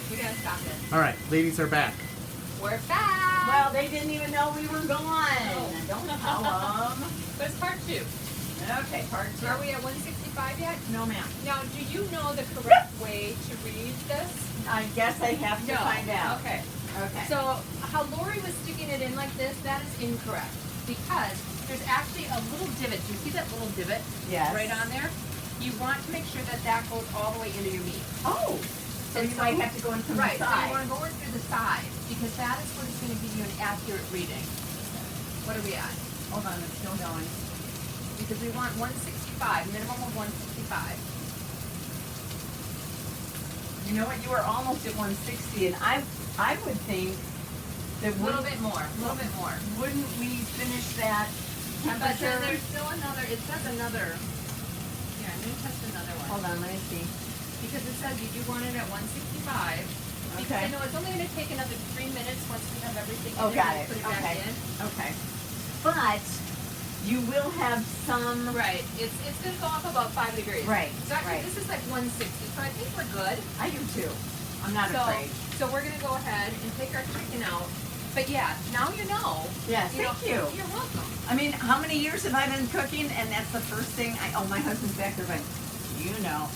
We gotta stop it. All right, ladies are back. We're back. Well, they didn't even know we were gone. Don't tell them. But it's part 2. Okay, part 2. So are we at 165 yet? No, ma'am. Now, do you know the correct way to read this? I guess I have to find out. Okay. Okay. So how Laurie was sticking it in like this, that is incorrect. Because there's actually a little divot. Do you see that little divot? Yes. Right on there? You want to make sure that that goes all the way into your meat. Oh. So you might have to go in from right, the so side. you want to go in through the side because that is what is going to give you an accurate reading. What are we at? Hold on, it's still going. Because we want 165, minimum of 165. You know what? You were almost at 160, and I would think that A little bit more, a little bit more. Wouldn't we finish that But temperature? then there's still another, it says another. Here, I'm going to test another one. Hold on, let me see. Because it says you do want it at 165. Because Okay. I know it's only going to take another 3 minutes once we have everything Oh, in got and it. put it back Okay. in. Okay. But you will have some. Right. It's going to go up about 5 degrees. Right, So actually, right. this is like 160. So I think we're good. I do too. I'm not afraid. So we're going to go ahead and take our chicken out. But yeah, now you know. Yes, You know, thank you. You're welcome. I mean, how many years have I been cooking? And that's the first thing my husband's back there going, no.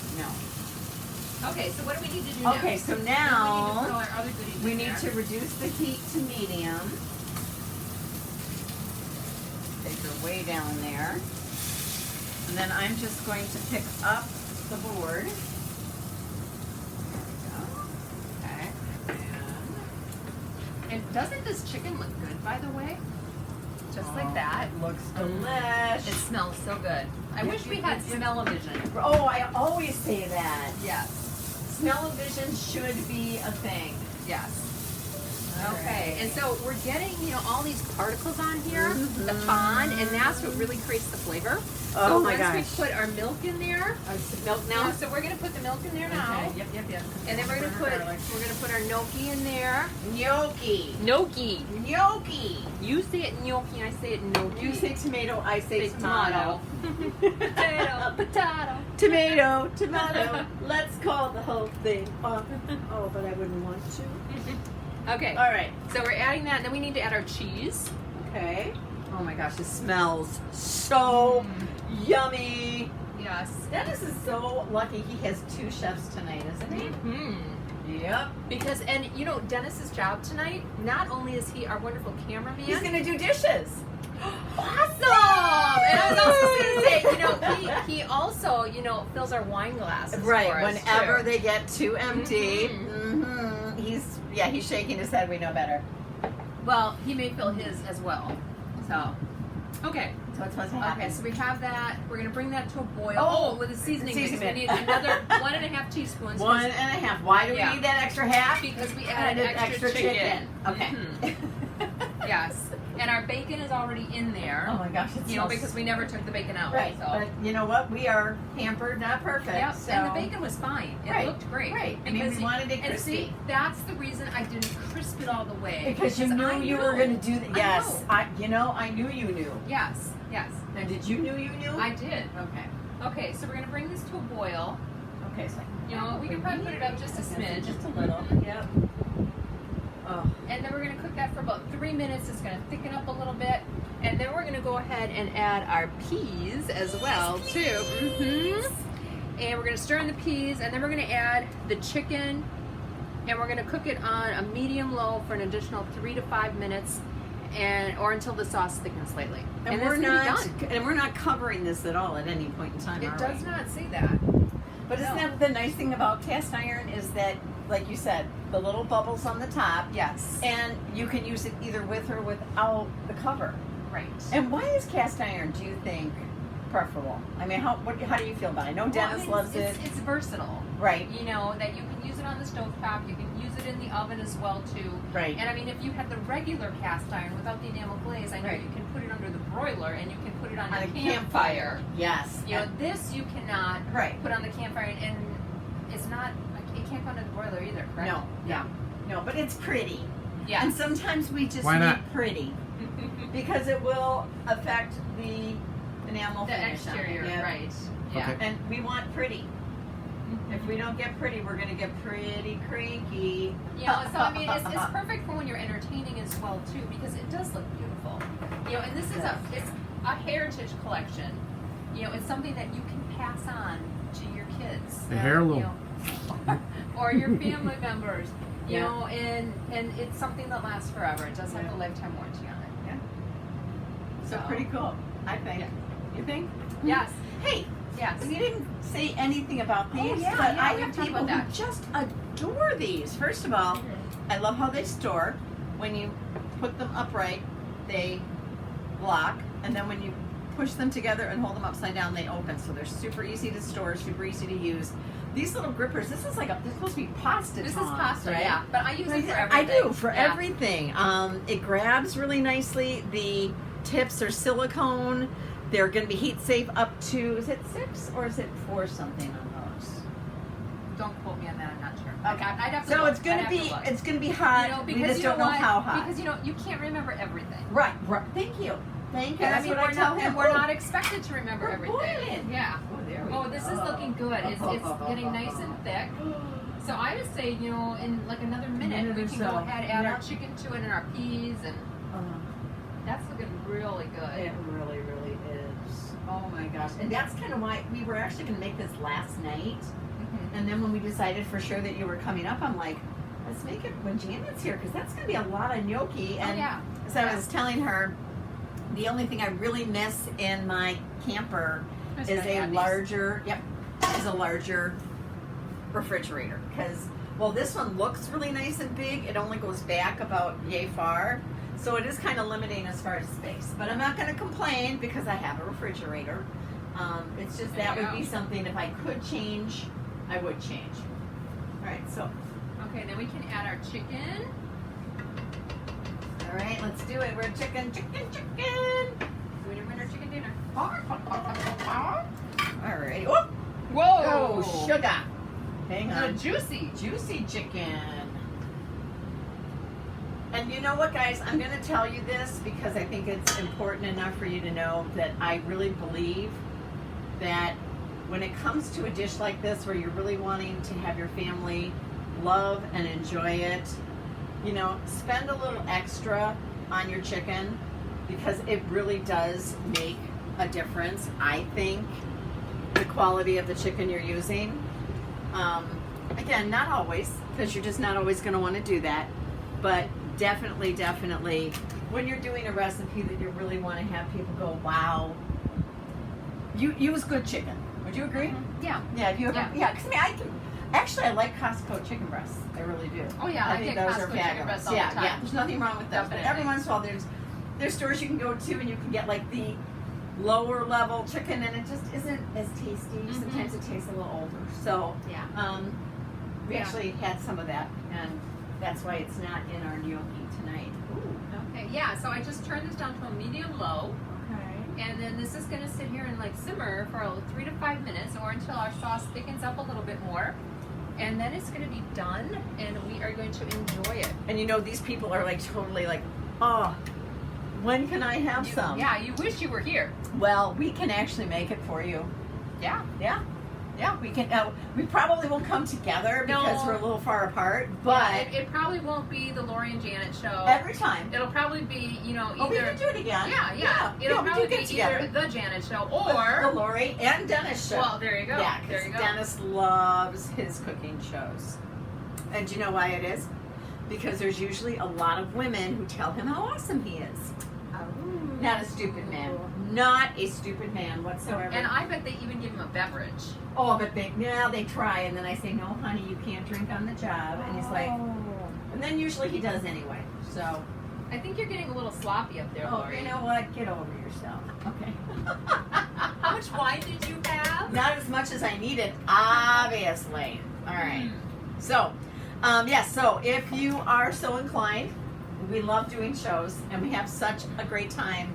Okay, so what do we need to do Okay, next? so Then we need to now throw our other goodies we in need there. to reduce the heat to medium. Take her way down there. And then I'm just going to pick up the board. There we go. Okay. And doesn't this chicken look good, by the way? Just like that. It looks delish. It smells so good. I wish we had smell-o-vision. Oh, I always say that. Yes. Smell-o-vision should be a thing. Yes. All Okay, right. and so we're getting, all these particles on here, the fond, and that's what really creates the flavor. Oh so my once gosh. we put our milk in there, Milk now? so we're gonna put the milk in there now, Okay. Yep. and then we're gonna put our gnocchi in there. Gnocchi. Gnocchi. Gnocchi. You say it gnocchi, I say it gnocchi. You say tomato, I say tomato. Potato. Tomato. Let's call the whole thing off. Oh, but I wouldn't want to. Okay. All right. So we're adding that, and then we need to add our cheese. Okay. Oh my gosh, it smells so yummy. Yes. Dennis is so lucky he has 2 chefs tonight, isn't he? Mm-hmm. Yep. Because, Dennis's job tonight, not only is he our wonderful cameraman. He's going to do dishes. Awesome! And I was also going to say, he also, fills our wine glasses Right, for us, whenever too. they get too empty. Mhm. He's shaking his head. We know better. Well, he may fill his as well. So, okay. So what's supposed to happen? Okay, so we have that. We're going to bring that to a boil. Oh, with a seasoning mix. seasoning We mix. need another 1.5 teaspoons. 1.5. Why do we Yeah. need that extra half? Because we added extra chicken. Okay. Mhm. Yes. And our bacon is already in there. Oh my gosh, it smells because we never took the bacon out. right. So. But you know what? We are pampered, not perfect. Yep, So. and the bacon was fine. It Right, looked great. right. I mean, we wanted it And see, crispy. that's the reason I didn't crisp it all the way. Because you knew I you were going to do that. Yes. I I knew you knew. Yes. Now, did you knew you knew? I did. Okay. Okay, so we're going to bring this to a boil. Okay, so We can probably put it up just a smidge. Just a little. Yep. Oh. And then we're going to cook that for about 3 minutes. It's going to thicken up a little bit. And then we're going to go ahead and add our peas as well, too. Mm-hmm. And we're going to stir in the peas, and then we're going to add the chicken, and we're going to cook it on a medium-low for an additional 3 to 5 minutes, or until the sauce thickens slightly. And then we're it's gonna be done. we're not covering this at all at any point in time. It are does we? not say that. But isn't No. that the nice thing about cast iron is that, like you said, the little bubbles on the top. Yes. And you can use it either with or without the cover. Right. And why is cast iron, do you think, preferable? I mean, how do you feel about it? I know Dennis loves it. It's versatile. Right. That you can use it on the stovetop, you can use it in the oven as well too. Right. And I mean, if you had the regular cast iron without the enamel glaze, I know Right. you can put it under the broiler and you can put it on On a a campfire. Yes. This you cannot Right. put on the campfire, and it's not. It can't go under the broiler either, correct? No. Yeah. No, but it's pretty. Yeah. And sometimes we just Why need not? pretty. Because it will affect the enamel The finish on it. exterior, Yeah. right? Yeah. Okay. And we want pretty. If we don't get pretty, we're gonna get pretty cranky. You know, so I mean, it's perfect for when you're entertaining as well too, because it does look beautiful. You know, and this is it's a heritage collection. You know, it's something that you can pass on to your kids. The heirloom. You know, or your family members. You know, and it's something that lasts forever. It does have a lifetime warranty on it. Yeah. So pretty cool, I think. Yeah. You think? Yes. Hey, Yes. you didn't say anything about these, yeah, but yeah, I we have have to talk people about who that. just adore these. First of all, I love how they store. When you put them upright, they lock, and then when you push them together and hold them upside down, they open. So they're super easy to store, super easy to use. These little grippers, this is like they're supposed to be pasta This is tongs, pasta, right? yeah. But I use it for I everything. do, for Yeah. everything. It grabs really nicely. The tips are silicone. They're going to be heat safe up to, is it 6 or is it 4 something on those? Don't quote me on that. I'm not sure. Okay. I'd have to So look. it's going I'd to have be, look. it's going to be hot. You know, We because just you know don't know what? how hot. Because you can't remember everything. Right. Thank you. Thank you. And That's I mean, what I tell not, him. and we're not expected to remember we're everything. boiling. Yeah. Oh, there we Oh, go. this is looking good. It's getting nice and thick. So I would say, you know, in like another minute, Minute we or can so. go ahead, add Yeah. our chicken to it and our peas, and that's looking really good. It really, really is. Oh my gosh. And that's kind of why we were actually going to make this last night. Mhm. And then when we decided for sure that you were coming up, I'm like, let's make it when Janet's here, because that's going to be a lot of gnocchi. Oh, And yeah. as I was telling her, the only thing I really miss in my camper Just is gonna a add these. larger refrigerator. Because, well, this one looks really nice and big. It only goes back about yay far. So it is kind of limiting as far as space. But I'm not going to complain because I have a refrigerator. It's just There that you would go. be something, if I could change, I would change. All right, so, Okay, then we can add our chicken. all right, let's do it. We're chicken. We're doing our chicken dinner. All right. Oh, Whoa! oh, sugar. Hang The on. Juicy chicken. And you know what, guys? I'm going to tell you this because I think it's important enough for you to know that I really believe that when it comes to a dish like this where you're really wanting to have your family love and enjoy it, you know, spend a little extra on your chicken because it really does make a difference. I think the quality of the chicken you're using. Again, not always, because you're just not always going to want to do that. But definitely, when you're doing a recipe that you really want to have people go, wow, you use good chicken. Would you agree? Yeah. Yeah, if you ever, Yeah. because I can, actually, I like Costco chicken breasts. I really do. Oh yeah, I think get those Costco are chicken fabulous. breasts all Yeah, the time. yeah. There's nothing wrong with those. But Definitely. every once in a while, there's stores you can go to and you can get like the lower level chicken, and it just isn't as tasty. Mhm. Sometimes it tastes a little older. So Yeah. we Yeah. actually had some of that, and that's why it's not in our gnocchi tonight. Okay. Yeah. So I just turned this down to a medium low, Okay. and then this is going to sit here and like simmer for 3 to 5 minutes, or until our sauce thickens up a little bit more, and then it's going to be done, and we are going to enjoy it. And you know, these people are like totally like, oh, when can I have some? Yeah. You wish you were here. Well, we can actually make it for you. Yeah. Yeah, we can. We probably won't come together because No. we're a little far apart, Yeah, but it probably won't be the Laurie and Janet show. every time. It'll probably be, you know, Oh, we either. can do it again. Yeah. It'll we probably do be get together. either the Janet show The or. Laurie and Dennis show. Well, there you go. Yeah, there you because go. Dennis loves his cooking shows. And do you know why it is? Because there's usually a lot of women who tell him how awesome he is. Not a stupid man. Not a stupid man whatsoever. And I bet they even give him a beverage. Oh, but they try, and then I say, no, honey, you can't drink on the job. And he's like, and then usually he does anyway. So, I think you're getting a little sloppy up there, oh, Laurie. you know what? Get over yourself. Okay. How much wine did you have? Not as much as I needed, obviously. All right. So, yes, so if you are so inclined, we love doing shows, and we have such a great time.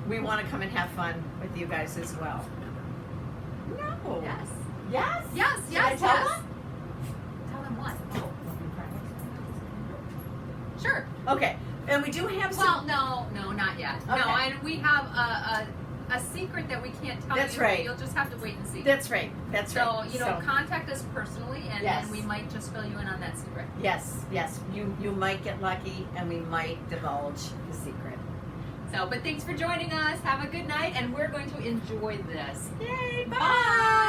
We want to come and have fun with you guys as well. No. Yes. Yes? Yes, Should I yes, tell yes. them? Tell them what? Sure. Okay. And we do have some. Well, no, not yet. No, Okay. and we have a secret that we can't tell That's you. right. You'll just have to wait and see. That's right. That's so, right. you know, contact us personally, and Yes. then we might just fill you in on that secret. Yes, yes. You might get lucky, and we might divulge the secret. So, but thanks for joining us. Have a good night, and we're going to enjoy this. Yay! Bye.